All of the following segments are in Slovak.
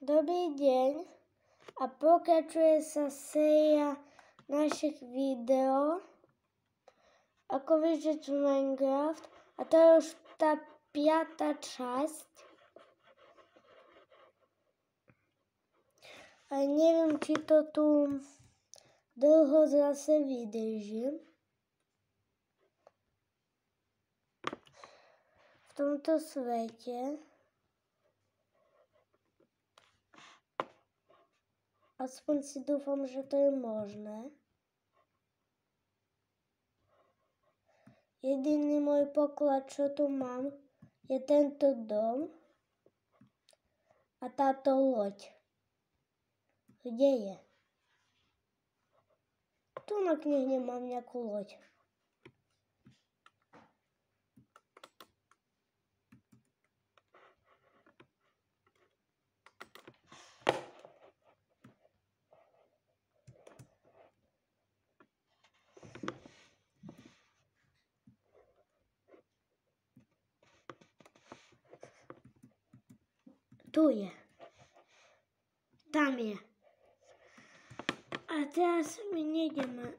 Dobrý deň a pokračuje sa séria našich videí ako vyžiť Minecraft a to je už tá 5. časť. A neviem, či to tu dlho zase vydrží. V tomto svete. Aspoň si dúfam, že to je možné. Jediný môj poklad, čo tu mám, je tento dom a táto loď. Kde je? Tu na knihe nemám nejakú loď. Tu je. Tam je. A teraz my nejdeme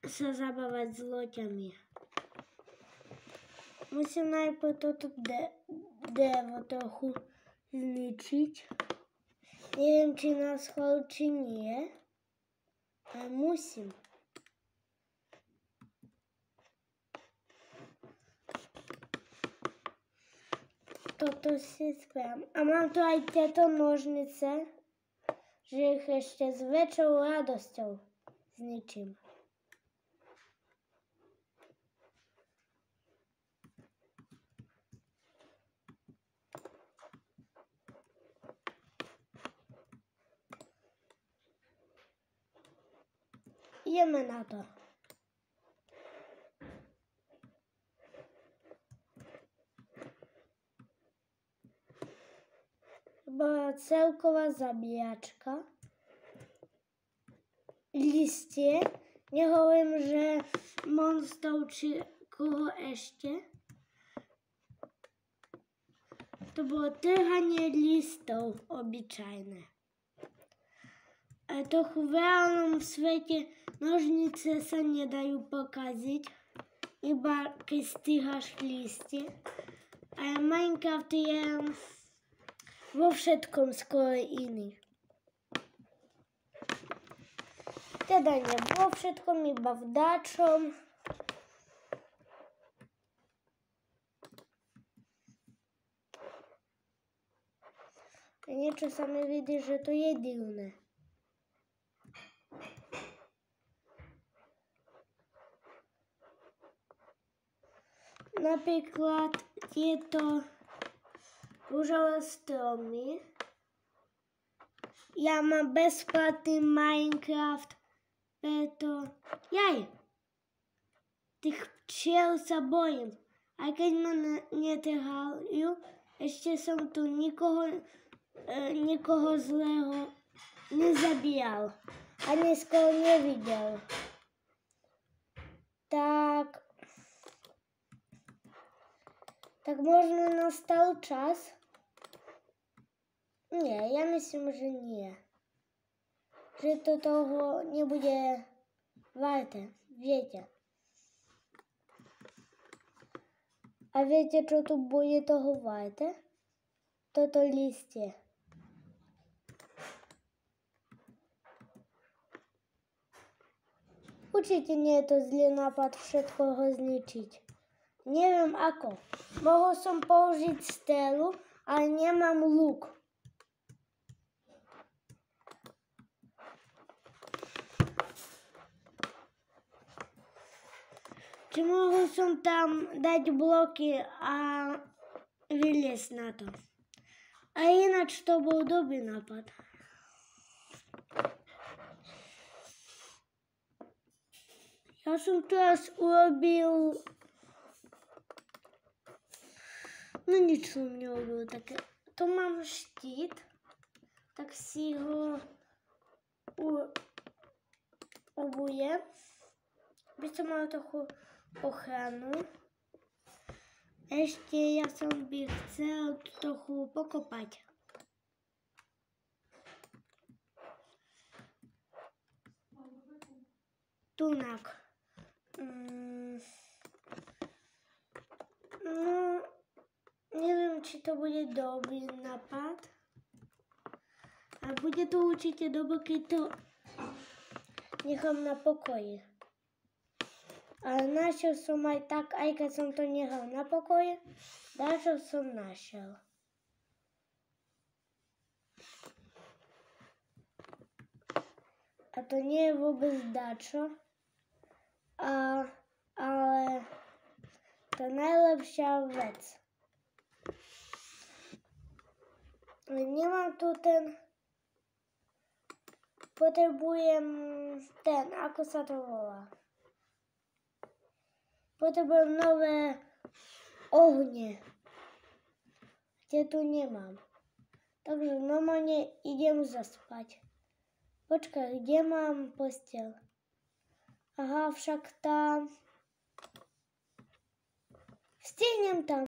sa zabávať s loďami. Musím najprv toto drevo trochu zničiť. Neviem, či na schvál, či nie. Ale musím. Toto si spravím. A mám tu aj tieto nožnice, že ich ešte s väčšou radosťou zničím. Ideme na to. Bola celková zabíjačka. Listie. Nehovorím, že monstrov či koho ešte. To bolo trhanie listov obyčajné. A trochu v reálnom svete nožnice sa nedajú pokaziť, iba keď strháš listie. A Minecraft je vo všetkom skoro iný. Teda nie vo všetkom, iba v dáčom. A niečo sa mi vidí, že to je divné. Napríklad tieto rúžové stromy. Ja mám bezplatný Minecraft, preto tých včiel sa bojím. Aj keď ma netrhajú, ešte som tu nikoho zlého nezabíjal. Ani skoro nevidel. Tak možno nastal čas? Nie, ja myslím, že nie. Že to toho nebude varté, viete. A viete, čo tu bude toho varté? Toto listie. Určite nie je to zlý nápad všetko ho zničiť. Neviem ako. Mohol som použiť strelu, ale nemám luk. Či mohol som tam dať bloky a vyliesť na to. A ináč to bol dobrý nápad. Ja som teraz urobil... No nič som neurobil také. Tu mám štít, tak si ho obujem. By som mal trochu ochranu. Ešte ja som by chcel trochu pokopať. tunak. No, neviem, či to bude dobrý nápad. A bude to určite dobre, keď to nechám na pokoji. Ale našiel som aj tak, aj keď som to nechal na pokoji, dačo som našiel. A to nie je vôbec dačo, ale to je najlepšia vec. Nemám tu potrebujem ako sa to volá. Potrebujem nové ohne, kde tu nemám. Takže normálne idem zaspať. Počkaj, kde mám posteľ? Aha, však tam. Stihnem tam.